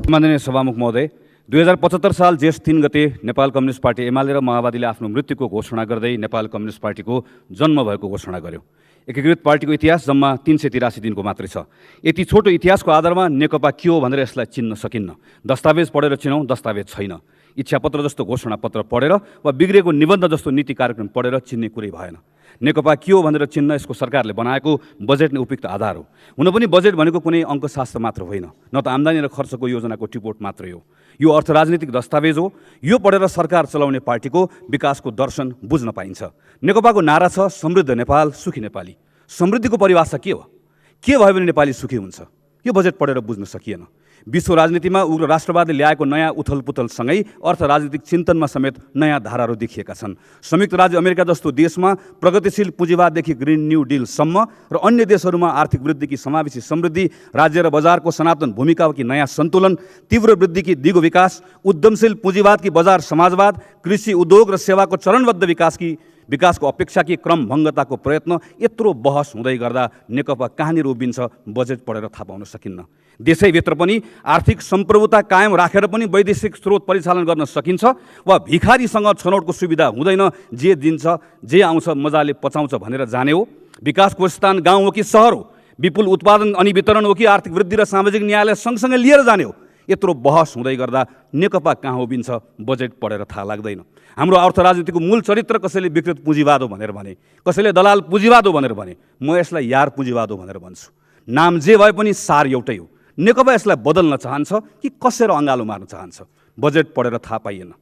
माननीय सभामुख महोदय, 2075 साल जेठ 3 गते नेपाल कम्युनिस्ट पार्टी एमाले र माओवादीले आफ्नो मृत्युको घोषणा गर्दै नेपाल कम्युनिस्ट पार्टीको जन्म भएको घोषणा गर्यो। एकीकृत पार्टीको इतिहास जम्मा 383 दिनको मात्रै छ। यति छोटो इतिहासको आधारमा नेकपा के हो भनेर यसलाई चिन्न सकिन्न। दस्तावेज पढेर चिनौँ, दस्तावेज छैन। इच्छापत्र जस्तो घोषणापत्र पढेर वा बिग्रेको निबन्ध जस्तो नीति कार्यक्रम पढेर चिन्ने कुरै भएन। नेकपा के हो भनेर चिन्न यसको सरकारले बनाएको बजेट नै उपयुक्त आधार हो। हुन पनि बजेट भनेको कुनै अङ्कशास्त्र मात्र होइन, न त आम्दानी र खर्चको योजनाको टिपोट मात्रै हो। यो अर्थ राजनीतिक दस्तावेज हो। यो पढेर सरकार चलाउने पार्टीको विकासको दर्शन बुझ्न पाइन्छ। नेकपाको नारा छ समृद्ध नेपाल, सुखी नेपाली। समृद्धिको परिभाषा के हो? के भयो भने नेपाली सुखी हुन्छ? यो बजेट पढेर बुझ्न सकिएन। विश्व राजनीतिमा उग्र राष्ट्रवादले ल्याएको नयाँ उथलपुथलसँगै अर्थ राजनीतिक चिन्तनमा समेत नयाँ धाराहरू देखिएका छन्। संयुक्त राज्य अमेरिका जस्तो देशमा प्रगतिशील पुँजीवाददेखि ग्रिन न्यू डिलसम्म र अन्य देशहरूमा आर्थिक वृद्धिकी समावेशी समृद्धि, राज्य र बजारको सनातन भूमिकाकी नयाँ सन्तुलन, तीव्र वृद्धिकी दिगो विकास, उद्यमशील पुँजीवादकी बजार समाजवाद, कृषि उद्योग र सेवाको चरणबद्ध विकासको अपेक्षाकी क्रमभङ्गताको प्रयत्न, यत्रो बहस हुँदै गर्दा नेकपा कहाँनिर उभिन्छ बजेट पढेर थाहा पाउन सकिन्न। देशैभित्र पनि आर्थिक सम्प्रभुता कायम राखेर पनि वैदेशिक स्रोत परिचालन गर्न सकिन्छ वा भिखारीसँग छनौटको सुविधा हुँदैन, जे दिन्छ जे आउँछ मजाले पचाउँछ भनेर जाने हो। विकासको स्थान गाउँ हो कि सहर हो? विपुल उत्पादन अनि वितरण हो कि आर्थिक वृद्धि र सामाजिक न्यायलाई सँगसँगै लिएर जाने हो? यत्रो बहस हुँदै गर्दा नेकपा कहाँ उभिन्छ बजेट पढेर थाहा लाग्दैन। हाम्रो अर्थ राजनीतिको मूल चरित्र कसैले विकृत पुँजीवाद हो भनेर भने, कसैले दलाल पुँजीवाद हो भनेर भने, म यसलाई यार पुँजीवाद हो भनेर भन्छु। नाम जे भए पनि सार एउटै हो। नेकपा यसलाई बदल्न चाहन्छ कि कसेर अँगालो मार्न चाहन्छ? बजेट पढेर थाहा पाइएन।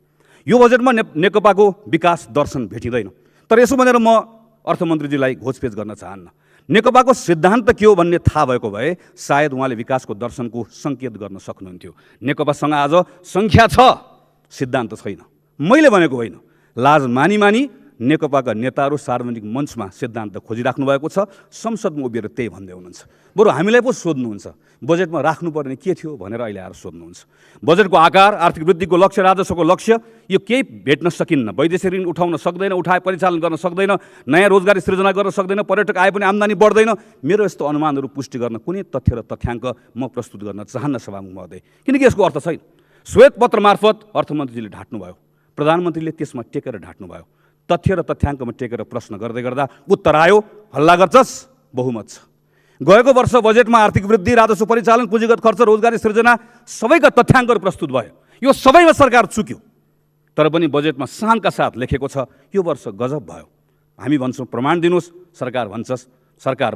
यो बजेटमा नेकपाको विकास दर्शन भेटिँदैन। तर यसो भनेर म अर्थमन्त्रीजीलाई घोचपेच गर्न चाहन्न। नेकपाको सिद्धान्त के हो भन्ने थाहा भएको भए सायद उहाँले विकासको दर्शनको सङ्केत गर्न सक्नुहुन्थ्यो। नेकपासँग आज सङ्ख्या छ, सिद्धान्त छैन। मैले भनेको होइन, लाज मानी मानी नेकपाका नेताहरू सार्वजनिक मञ्चमा सिद्धान्त खोजिराख्नु भएको छ। संसदमा उभिएर त्यही भन्दै हुनुहुन्छ। बरु हामीलाई पो सोध्नुहुन्छ बजेटमा राख्नुपर्ने के थियो भनेर अहिले आएर सोध्नुहुन्छ। बजेटको आकार, आर्थिक वृद्धिको लक्ष्य, राजस्वको लक्ष्य यो केही भेट्न सकिन्न। वैदेशिक ऋण उठाउन सक्दैन, उठाए परिचालन गर्न सक्दैन, नयाँ रोजगारी सृजना गर्न सक्दैन, पर्यटक आए पनि आम्दानी बढ्दैन। मेरो यस्तो अनुमानहरू पुष्टि गर्न कुनै तथ्य र तथ्याङ्क म प्रस्तुत गर्न चाहन्न सभामुख महोदय, किनकि यसको अर्थ छैन। श्वेतपत्र मार्फत अर्थमन्त्रीले ढाँट्नुभयो, प्रधानमन्त्रीले त्यसमा टेकेर ढाँट्नुभयो। तथ्य र तथ्याङ्कमा टेकेर प्रश्न गर्दै गर्दा उत्तर आयो, हल्ला गर्छस्, बहुमत छ। गएको वर्ष बजेटमा आर्थिक वृद्धि, राजस्व परिचालन, पुँजीगत खर्च, रोजगारी सृजना सबैका तथ्याङ्कहरू प्रस्तुत भयो। यो सबैमा सरकार चुक्यो। तर पनि बजेटमा शानका साथ लेखेको छ यो वर्ष गजब भयो। हामी भन्छौँ प्रमाण दिनुहोस्, सरकार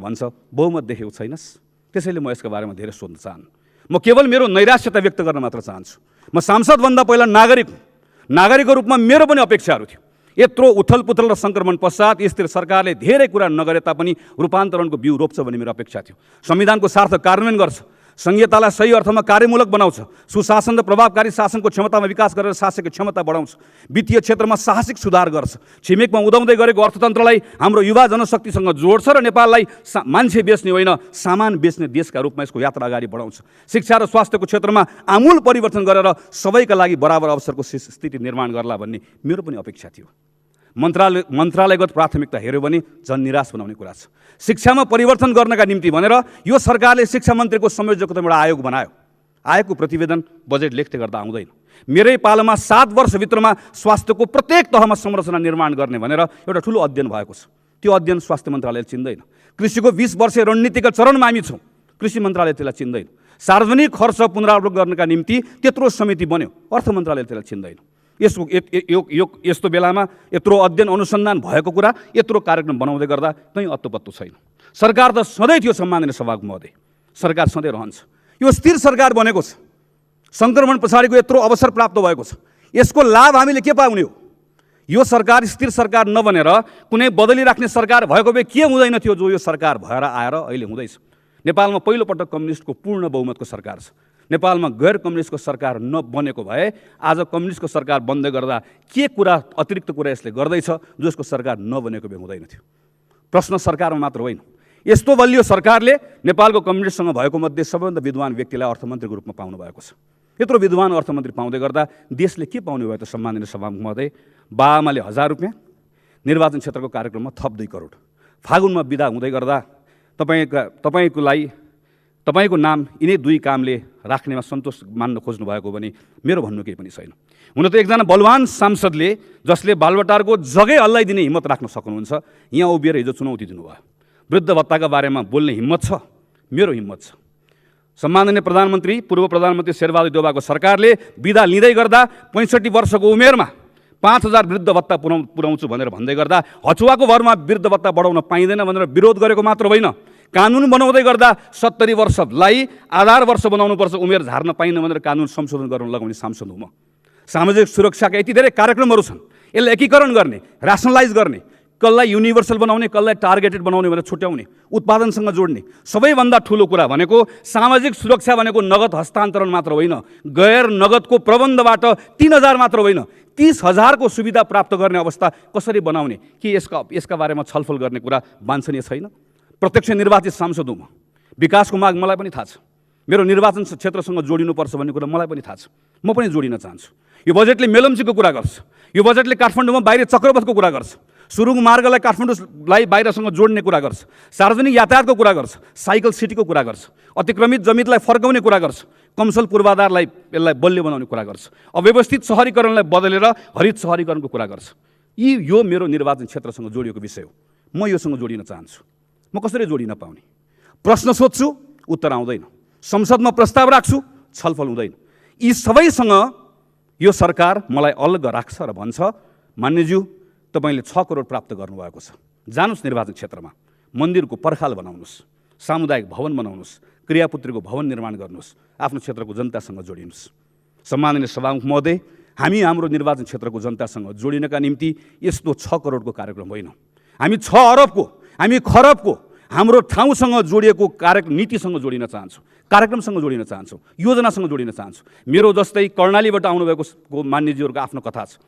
भन्छ बहुमत देखेको छैनस्। त्यसैले म यसको बारेमा धेरै सोध्न चाहन्न। म केवल मेरो नैराश्यता व्यक्त गर्न मात्र चाहन्छु। म सांसदभन्दा पहिला नागरिकको रूपमा मेरो पनि अपेक्षाहरू थियो। यत्रो उथलपुथल र सङ्क्रमण पश्चात स्थिर सरकारले धेरै कुरा नगरे तापनि रूपान्तरणको बिउ रोप्छ भन्ने मेरो अपेक्षा थियो। संविधानको सार्थ कार्यान्वयन गर्छ, संहितालाई सही अर्थमा कार्यमूलक बनाउँछ, सुशासन र प्रभावकारी शासनको क्षमतामा विकास गरेर शासकीय क्षमता बढाउँछ, वित्तीय क्षेत्रमा साहसिक सुधार गर्छ, छिमेकमा उदाउँदै गरेको अर्थतन्त्रलाई हाम्रो युवा जनशक्तिसँग जोड्छ र नेपाललाई मान्छे बेच्ने होइन सामान बेच्ने देशका रूपमा यसको यात्रा अगाडि बढाउँछ। शिक्षा र स्वास्थ्यको क्षेत्रमा आमूल परिवर्तन गरेर सबैका लागि बराबर अवसरको स्थिति निर्माण गर्ला भन्ने मेरो पनि अपेक्षा थियो। मन्त्रालयगत प्राथमिकता हेऱ्यो भने झन् निराश बनाउने कुरा छ। शिक्षामा परिवर्तन गर्नका निम्ति भनेर यो सरकारले शिक्षा मन्त्रीको संयोजकत्वमा एउटा आयोग बनायो। आयोगको प्रतिवेदन बजेट लेख्दै गर्दा आउँदैन। मेरै पालोमा 7 वर्षभित्रमा स्वास्थ्यको प्रत्येक तहमा संरचना निर्माण गर्ने भनेर एउटा ठुलो अध्ययन भएको छ। त्यो अध्ययन स्वास्थ्य मन्त्रालयले चिन्दैन। कृषिको 20 वर्षे रणनीतिका चरणमा हामी छौँ, कृषि मन्त्रालय त्यसलाई चिन्दैन। सार्वजनिक खर्च पुनरावलोकन गर्नका निम्ति त्यत्रो समिति बन्यो, अर्थ मन्त्रालयले त्यसलाई चिन्दैन। यस्तो बेलामा यत्रो अध्ययन अनुसन्धान भएको कुरा, यत्रो कार्यक्रम बनाउँदै गर्दा कहीँ अत्तोपत्तो छैन। सरकार त सधैँ थियो सम्माननीय सभामुख महोदय, सरकार सधैँ रहन्छ। यो स्थिर सरकार बनेको छ, सङ्क्रमण पछाडिको यत्रो अवसर प्राप्त भएको छ। यसको लाभ हामीले के पाउने हो? यो सरकार स्थिर सरकार नबनेर कुनै बदली राख्ने सरकार भएको भए के हुँदैन थियो जो यो सरकार भएर आएर अहिले हुँदैछ। नेपालमा पहिलोपटक कम्युनिस्टको पूर्ण बहुमतको सरकार छ। नेपालमा गैर कम्युनिस्टको सरकार नबनेको भए आज कम्युनिस्टको सरकार बन्दै गर्दा के कुरा अतिरिक्त कुरा यसले गर्दैछ जो यसको सरकार नबनेको भए हुँदैन थियो। प्रश्न सरकारमा मात्र होइन, यस्तो बलियो सरकारले नेपालको कम्युनिस्टसँग भएको मध्ये सबैभन्दा विद्वान व्यक्तिलाई अर्थमन्त्रीको रूपमा पाउनु भएको छ। यत्रो विद्वान अर्थमन्त्री पाउँदै गर्दा देशले के पाउने भयो त सम्माननीय सभामुख महोदय? बाआमाले 1000 रुपियाँ, निर्वाचन क्षेत्रको कार्यक्रममा थप 2 करोड, फागुनमा बिदा हुँदै गर्दा तपाईँको लागि तपाईँको नाम यिनै दुई कामले राख्नेमा सन्तोष मान्न खोज्नु भएको भने मेरो भन्नु केही पनि छैन। हुन त एकजना बलवान सांसदले जसले बालबटारको जगै हल्लाइदिने हिम्मत राख्न सक्नुहुन्छ यहाँ उभिएर हिजो चुनौती दिनुभयो। वृद्ध भत्ताका बारेमा बोल्ने हिम्मत छ, मेरो हिम्मत छ। सम्माननीय प्रधानमन्त्री पूर्व प्रधानमन्त्री शेरबहादुर देउवाको सरकारले बिदा लिँदै गर्दा 65 वर्षको उमेरमा 5000 वृद्ध भत्ता पुर्याउँछु भनेर भन्दै गर्दा हचुवाको भरमा वृद्ध भत्ता बढाउन पाइँदैन भनेर विरोध गरेको मात्र होइन, कानुन बनाउँदै गर्दा 70 वर्षलाई आधार वर्ष बनाउनुपर्छ, उमेर झार्न पाइन्न भनेर कानुन संशोधन गर्न लगाउने सांसद हुँ म। सामाजिक सुरक्षाका यति धेरै कार्यक्रमहरू छन्, यसलाई एकीकरण गर्ने, रासनलाइज गर्ने, कसलाई युनिभर्सल बनाउने, कसलाई टार्गेटेड बनाउने भनेर छुट्याउने, उत्पादनसँग जोड्ने। सबैभन्दा ठुलो कुरा भनेको सामाजिक सुरक्षा भनेको नगद हस्तान्तरण मात्र होइन, गैर नगदको प्रबन्धबाट 3000 मात्र होइन 30,000 को सुविधा प्राप्त गर्ने अवस्था कसरी बनाउने, के यसका बारेमा छलफल गर्ने कुरा वाञ्छनीय छैन? प्रत्यक्ष निर्वाचित सांसद हुँ म, विकासको माग मलाई पनि थाहा छ, मेरो निर्वाचन क्षेत्रसँग जोडिनुपर्छ भन्ने कुरा मलाई पनि थाहा छ, म पनि जोडिन चाहन्छु। यो बजेटले मेलम्चीको कुरा गर्छ, यो बजेटले काठमाडौँमा बाहिर चक्रपथको कुरा गर्छ, सुरुङ मार्गलाई काठमाडौँलाई बाहिरसँग जोड्ने कुरा गर्छ, सार्वजनिक यातायातको कुरा गर्छ, साइकल सिटीको कुरा गर्छ, अतिक्रमित जमिनलाई फर्काउने कुरा गर्छ, कमसल पूर्वाधारलाई यसलाई बलियो बनाउने कुरा गर्छ, अव्यवस्थित सहरीकरणलाई बदलेर हरित सहरीकरणको कुरा गर्छ। यो मेरो निर्वाचन क्षेत्रसँग जोडिएको विषय हो, म योसँग जोडिन चाहन्छु। म कसरी जोडिन पाउने? प्रश्न सोध्छु, उत्तर आउँदैन, संसदमा प्रस्ताव राख्छु, छलफल हुँदैन। यी सबैसँग यो सरकार मलाई अलग राख्छ र भन्छ मान्यज्यू तपाईँले 6 करोड प्राप्त गर्नुभएको छ, जानुस् निर्वाचन क्षेत्रमा, मन्दिरको पर्खाल बनाउनुहोस्, सामुदायिक भवन बनाउनुहोस्, क्रियापुत्रीको भवन निर्माण गर्नुहोस्, आफ्नो क्षेत्रको जनतासँग जोडिनुहोस्। सम्माननीय सभामुख महोदय, हामी हाम्रो निर्वाचन क्षेत्रको जनतासँग जोडिनका निम्ति यस्तो 6 करोडको कार्यक्रम होइन, हामी 6 अरबको, हामी खरबको हाम्रो ठाउँसँग जोडिएको नीतिसँग जोडिन चाहन्छौँ, कार्यक्रमसँग जोडिन चाहन्छौँ, योजनासँग जोडिन चाहन्छौँ। मेरो जस्तै कर्णालीबाट आउनुभएको मान्यज्यूहरूको आफ्नो कथा छ,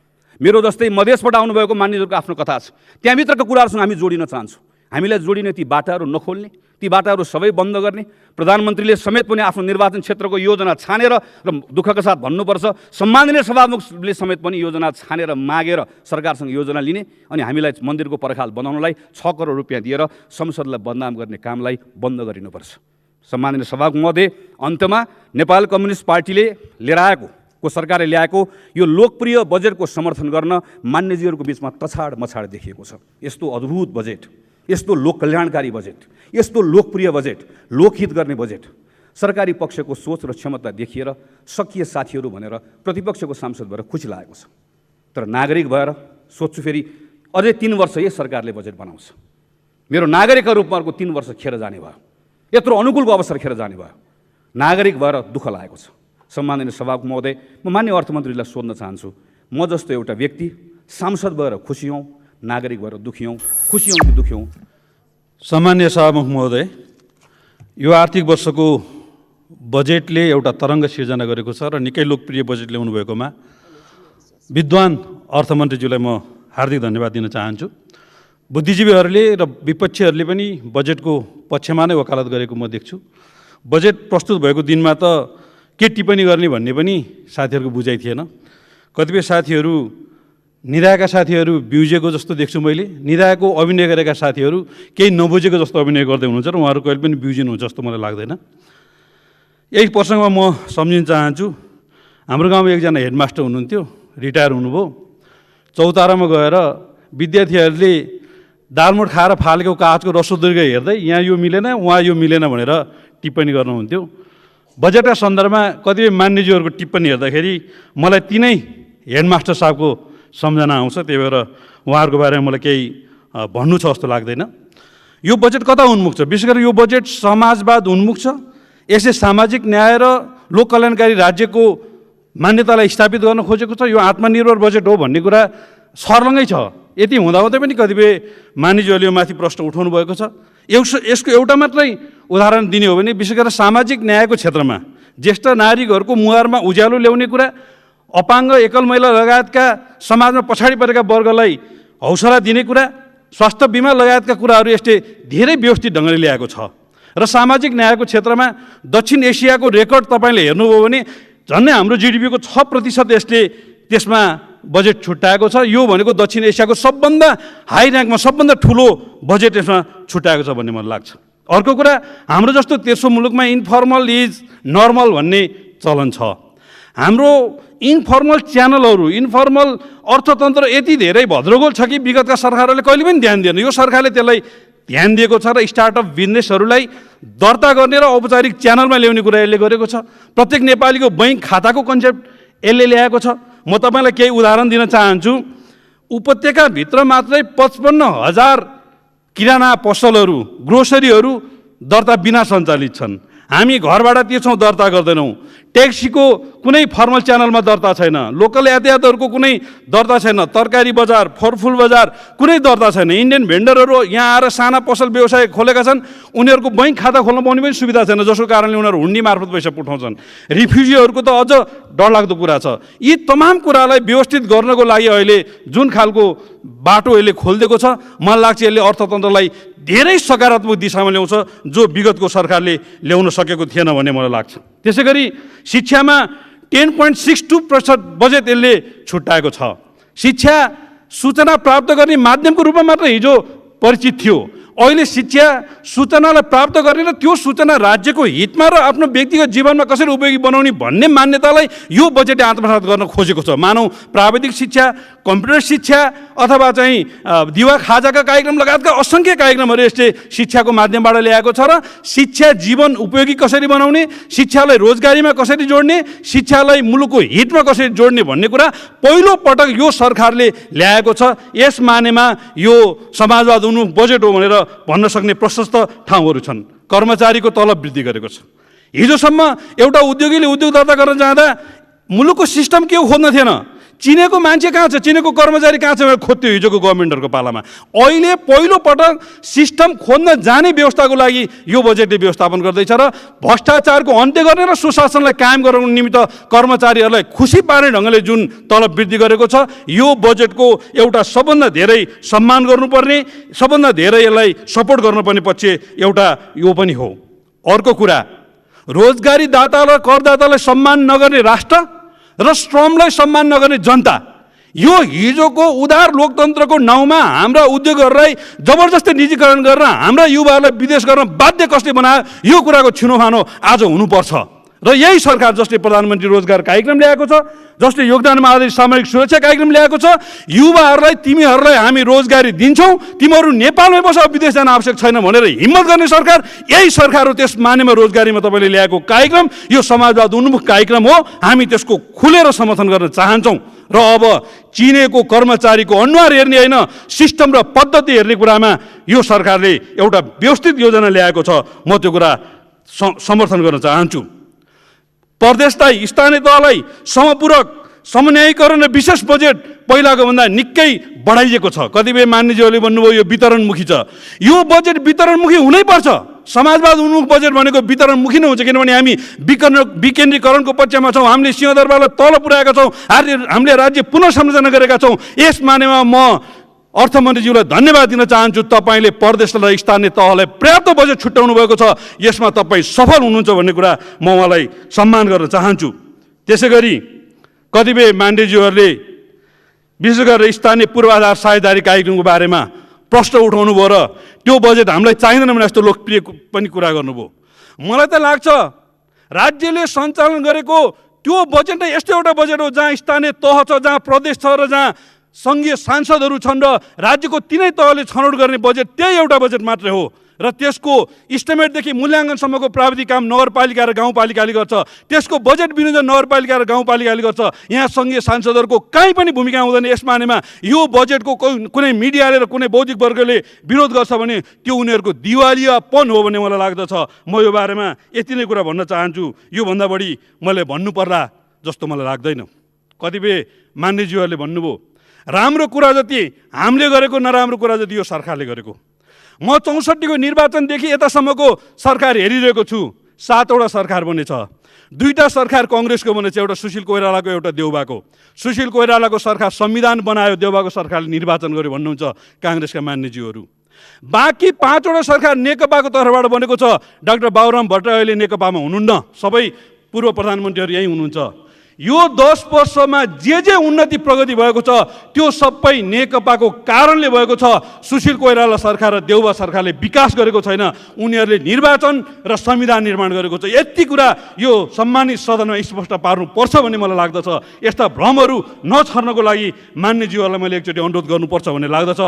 मेरो जस्तै मधेसबाट आउनुभएको मान्यज्यूहरूको आफ्नो कथा छ, त्यहाँभित्रका कुराहरूसँग हामी जोडिन चाहन्छौँ। हामीलाई जोडिने ती बाटाहरू नखोल्ने, ती बाटाहरू सबै बन्द गर्ने। प्रधानमन्त्रीले समेत पनि आफ्नो निर्वाचन क्षेत्रको योजना छानेर र दुःखका साथ भन्नुपर्छ सम्माननीय सभामुखले समेत पनि योजना छानेर मागेर सरकारसँग योजना लिने अनि हामीलाई मन्दिरको पर्खाल बनाउनलाई 6 करोड रुपियाँ दिएर संसदलाई बदनाम गर्ने कामलाई बन्द गरिनुपर्छ। सम्माननीय सभामुख महोदय, अन्तमा नेपाल कम्युनिस्ट पार्टीले लिएर आएको सरकारले ल्याएको यो लोकप्रिय बजेटको समर्थन गर्न मान्यजीहरूको बिचमा तछाड मछाड देखिएको छ। यस्तो अद्भुत बजेट, यस्तो लोक कल्याणकारी बजेट, यस्तो लोकप्रिय बजेट, लोकहित गर्ने बजेट सरकारी पक्षको सोच र क्षमता देखिएर सकिए साथीहरू भनेर प्रतिपक्षको सांसद भएर खुसी लागेको छ। तर नागरिक भएर सोच्छु फेरि अझै 3 वर्ष यही सरकारले बजेट बनाउँछ, मेरो नागरिकका रूपमा अर्को 3 वर्ष खेर जाने भयो, यत्रो अनुकूलको अवसर खेर जाने भयो, नागरिक भएर दुःख लागेको छ। सम्माननीय सभामुख महोदय, म मान्य अर्थमन्त्रीलाई सोध्न चाहन्छु, म जस्तो एउटा व्यक्ति सांसद भएर खुसी हौँ, नागरिक भएर दुखी हौँ, खुसी हौँ कि दुखी हौँ? सम्माननीय सभामुख महोदय, यो आर्थिक वर्षको बजेटले एउटा तरङ्ग सिर्जना गरेको छ र निकै लोकप्रिय बजेट ल्याउनु भएकोमा विद्वान अर्थमन्त्रीज्यूलाई म हार्दिक धन्यवाद दिन चाहन्छु। बुद्धिजीवीहरूले र विपक्षीहरूले पनि बजेटको पक्षमा नै वकालत गरेको म देख्छु। बजेट प्रस्तुत भएको दिनमा त के टिप्पणी गर्ने भन्ने पनि साथीहरूको बुझाइ थिएन। कतिपय साथीहरू, निराएका साथीहरू बिउजेको जस्तो देख्छु मैले, निराएको अभिनय गरेका साथीहरू केही नबुझेको जस्तो अभिनय गर्दै हुनुहुन्छ र उहाँहरू कहिले पनि बिउजिनु जस्तो मलाई लाग्दैन। यही प्रसङ्गमा म सम्झिन चाहन्छु, हाम्रो गाउँमा एकजना हेडमास्टर हुनुहुन्थ्यो, रिटायर हुनुभयो। चौतारामा गएर विद्यार्थीहरूले दालमोट खाएर फालेको कागजको रसोदुर्ग हेर्दै यहाँ यो मिलेन, उहाँ यो मिलेन भनेर टिप्पणी गर्नुहुन्थ्यो। बजेटका सन्दर्भमा कतिपय मान्यज्यूहरूको टिप्पणी हेर्दाखेरि मलाई तिनै हेडमास्टर साहबको सम्झना आउँछ, त्यही भएर उहाँहरूको बारेमा मलाई केही भन्नु छ जस्तो लाग्दैन। यो बजेट कता उन्मुख छ? विशेष गरी यो बजेट समाजवाद उन्मुख छ। यसले सामाजिक न्याय र लोक कल्याणकारी राज्यको मान्यतालाई स्थापित गर्न खोजेको छ। यो आत्मनिर्भर बजेट हो भन्ने कुरा सर्लङ्गै छ। यति हुँदाहुँदै पनि कतिपय मानिसहरूले यो माथि प्रश्न उठाउनु भएको छ। यसको एउटा मात्रै उदाहरण दिने हो भने विशेष गरेर सामाजिक न्यायको क्षेत्रमा ज्येष्ठ नागरिकहरूको मुहारमा उज्यालो ल्याउने कुरा, अपाङ्ग एकल महिला लगायतका समाजमा पछाडि परेका वर्गलाई हौसला दिने कुरा, स्वास्थ्य बिमा लगायतका कुराहरू यसले धेरै व्यवस्थित ढङ्गले ल्याएको छ। र सामाजिक न्यायको क्षेत्रमा दक्षिण एसियाको रेकर्ड तपाईँले हेर्नुभयो भने झन्डै हाम्रो जिडिपीको 6% यसले त्यसमा बजेट छुट्याएको छ। यो भनेको दक्षिण एसियाको सबभन्दा हाई र्याङ्कमा सबभन्दा ठुलो बजेट यसमा छुट्याएको छ भन्ने मलाई लाग्छ। अर्को कुरा, हाम्रो जस्तो तेस्रो मुलुकमा इन्फर्मल इज नर्मल भन्ने चलन छ। हाम्रो इन्फर्मल च्यानलहरू, इन्फर्मल अर्थतन्त्र यति धेरै भद्रगोल छ कि विगतका सरकारहरूले कहिले पनि ध्यान दिएन। यो सरकारले त्यसलाई ध्यान दिएको छ र स्टार्टअप बिजनेसहरूलाई दर्ता गर्ने र औपचारिक च्यानलमा ल्याउने कुरा यसले गरेको छ। प्रत्येक नेपालीको बैंक खाताको कन्सेप्ट यसले ल्याएको छ। म तपाईँलाई केही उदाहरण दिन चाहन्छु। उपत्यकाभित्र मात्रै 55,000 किराना पसलहरू, ग्रोसरीहरू दर्ता बिना सञ्चालित छन्। हामी घरबाट तिर्छौँ, दर्ता गर्दैनौँ। ट्याक्सीको कुनै फर्मल च्यानलमा दर्ता छैन। लोकल यातायातहरूको कुनै दर्ता छैन। तरकारी बजार, फलफुल बजार कुनै दर्ता छैन। इन्डियन भेन्डरहरू यहाँ आएर साना पसल व्यवसाय खोलेका छन्, उनीहरूको बैंक खाता खोल्न पाउने पनि सुविधा छैन, जसको कारणले उनीहरू हुन्डी मार्फत पैसा पठाउँछन्। रिफ्युजीहरूको त अझ डरलाग्दो कुरा छ। यी तमाम कुरालाई व्यवस्थित गर्नको लागि अहिले जुन खालको बाटो यसले खोलिदिएको छ, मलाई लाग्छ यसले अर्थतन्त्रलाई धेरै सकारात्मक दिशामा ल्याउँछ, जो विगतको सरकारले ल्याउन सकेको थिएन भन्ने मलाई लाग्छ। त्यसै गरी शिक्षामा 10.62% बजेट यसले छुट्याएको छ। शिक्षा सूचना प्राप्त गर्ने माध्यमको रूपमा मात्र हिजो परिचित थियो। अहिले शिक्षा सूचनालाई प्राप्त गर्ने र त्यो सूचना राज्यको हितमा र आफ्नो व्यक्तिगत जीवनमा कसरी उपयोगी बनाउने भन्ने मान्यतालाई यो बजेटले आत्मसात गर्न खोजेको छ। मानौ प्राविधिक शिक्षा, कम्प्युटर शिक्षा अथवा चाहिँ दिवा खाजाका कार्यक्रम लगायतका असङ्ख्य कार्यक्रमहरू यसले शिक्षाको माध्यमबाट ल्याएको छ र शिक्षा जीवन उपयोगी कसरी बनाउने, शिक्षालाई रोजगारीमा कसरी जोड्ने, शिक्षालाई मुलुकको हितमा कसरी जोड्ने भन्ने कुरा पहिलो पटक यो सरकारले ल्याएको छ। यस मानेमा यो समाजवाद उन्मुख बजेट हो भनेर भन्न सक्ने प्रशस्त ठाउँहरू छन्। कर्मचारीको तलब वृद्धि गरेको छ। हिजोसम्म एउटा उद्योगीले उद्योग दर्ता गर्न जाँदा मुलुकको सिस्टम के हो खोज्न थिएन। चिनेको मान्छे कहाँ छ, चिनेको कर्मचारी कहाँ छ भनेर खोज्थ्यो हिजोको गभर्मेन्टहरूको पालामा। अहिले पहिलो पटक सिस्टम खोज्न जाने व्यवस्थाको लागि यो बजेटले व्यवस्थापन गर्दैछ र भ्रष्टाचारको अन्त्य गर्ने र सुशासनलाई कायम गराउनु निमित्त कर्मचारीहरूलाई खुसी पार्ने ढङ्गले जुन तलब वृद्धि गरेको छ, यो बजेटको एउटा सबभन्दा धेरै सम्मान गर्नुपर्ने, सबभन्दा धेरै यसलाई सपोर्ट गर्नुपर्ने पक्ष एउटा यो पनि हो। अर्को कुरा, रोजगारी दाता र करदातालाई सम्मान नगर्ने राष्ट्र र श्रमलाई सम्मान नगर्ने जनता, यो हिजोको उदार लोकतन्त्रको नाउँमा हाम्रा उद्योगहरूलाई जबरजस्ती निजीकरण गरेर हाम्रा युवाहरूलाई विदेश गर्न बाध्य कसले बनायो, यो कुराको छिनोफानो आज हुनुपर्छ। र यही सरकार जसले प्रधानमन्त्री रोजगार कार्यक्रम ल्याएको छ, जसले योगदानमा आधारित सामूहिक सुरक्षा कार्यक्रम ल्याएको छ, युवाहरूलाई तिमीहरूलाई हामी रोजगारी दिन्छौँ, तिमीहरू नेपालमै बस, विदेश जान आवश्यक छैन भनेर हिम्मत गर्ने सरकार यही सरकार हो। त्यस मानेमा रोजगारीमा तपाईँले ल्याएको कार्यक्रम यो समाजवाद उन्मुख कार्यक्रम हो। हामी त्यसको खुलेर समर्थन गर्न चाहन्छौँ र अब चिनेको कर्मचारीको अनुहार हेर्ने होइन, सिस्टम र पद्धति हेर्ने कुरामा यो सरकारले एउटा व्यवस्थित योजना ल्याएको छ। म त्यो कुरा समर्थन गर्न चाहन्छु। प्रदेशलाई, स्थानीय तहलाई समपूरक, समन्वयीकरण र विशेष बजेट पहिलाको भन्दा निकै बढाइएको छ। कतिपय मान्यज्यूहरूले भन्नुभयो यो वितरणमुखी छ। यो बजेट वितरणमुखी हुनैपर्छ। समाजवाद उन्मुख बजेट भनेको वितरणमुखी नै हुन्छ, किनभने हामी विकेन्द्रीकरणको पक्षमा छौँ। हामीले सिंहदरबारलाई तल पुर्याएका छौँ, हामीले राज्य पुनः संरचना गरेका छौँ। यस मानेमा म अर्थमन्त्रीज्यूलाई धन्यवाद दिन चाहन्छु। तपाईँले प्रदेशलाई र स्थानीय तहलाई पर्याप्त बजेट छुट्याउनु भएको छ। यसमा तपाईँ सफल हुनुहुन्छ भन्ने कुरा म उहाँलाई सम्मान गर्न चाहन्छु। त्यसै गरी कतिपय मान्यज्यूहरूले विशेष गरेर स्थानीय पूर्वाधार साझेदारी कार्यक्रमको बारेमा प्रश्न उठाउनु भयो र त्यो बजेट हामीलाई चाहिँदैन भने जस्तो लोकप्रिय पनि कुरा गर्नुभयो। मलाई त लाग्छ राज्यले सञ्चालन गरेको त्यो बजेट नै यस्तो एउटा बजेट हो जहाँ स्थानीय तह छ, जहाँ प्रदेश छ र जहाँ सङ्घीय सांसदहरू छन् र राज्यको तिनै तहले छनौट गर्ने बजेट त्यही एउटा बजेट मात्रै हो। र त्यसको इस्टिमेटदेखि मूल्याङ्कनसम्मको प्राविधिक काम नगरपालिका र गाउँपालिकाले गर्छ। त्यसको बजेट विनियोजन नगरपालिका र गाउँपालिकाले गर्छ। यहाँ सङ्घीय सांसदहरूको कहीँ पनि भूमिका हुँदैन। यस मानेमा यो बजेटको कुनै मिडियाले र कुनै बौद्धिक वर्गले विरोध गर्छ भने त्यो उनीहरूको दिवालियापन हो भन्ने मलाई लाग्दछ। म यो बारेमा यति नै कुरा भन्न चाहन्छु। योभन्दा बढी मैले भन्नुपर्ला जस्तो मलाई लाग्दैन। कतिपय मान्यज्यूहरूले भन्नुभयो राम्रो कुरा जति हामीले गरेको, नराम्रो कुरा जति यो सरकारले गरेको। म 64 को निर्वाचनदेखि यतासम्मको सरकार हेरिरहेको छु। 7 वटा सरकार बनेछ। 2टा सरकार कङ्ग्रेसको बनेछ, एउटा सुशील कोइरालाको, एउटा देउबाको। सुशील कोइरालाको सरकार संविधान बनायो, देउबाको सरकारले निर्वाचन गर्यो भन्नुहुन्छ काङ्ग्रेसका मान्यज्यूहरू। बाँकी 5 वटा सरकार नेकपाको तर्फबाट बनेको छ। डाक्टर बाबुराम भट्टराई अहिले नेकपामा हुनुहुन्न, सबै पूर्व प्रधानमन्त्रीहरू यहीँ हुनुहुन्छ। यो 10 वर्षमा जे उन्नति प्रगति भएको छ त्यो सबै नेकपाको कारणले भएको छ। सुशील कोइराला सरकार र देउबा सरकारले विकास गरेको छैन, उनीहरूले निर्वाचन र संविधान निर्माण गरेको छ। यति कुरा यो सम्मानित सदनमा स्पष्ट पार्नुपर्छ भन्ने मलाई लाग्दछ। यस्ता भ्रमहरू नछर्नको लागि मान्यज्यूहरूलाई मैले एकचोटि अनुरोध गर्नुपर्छ भन्ने लाग्दछ।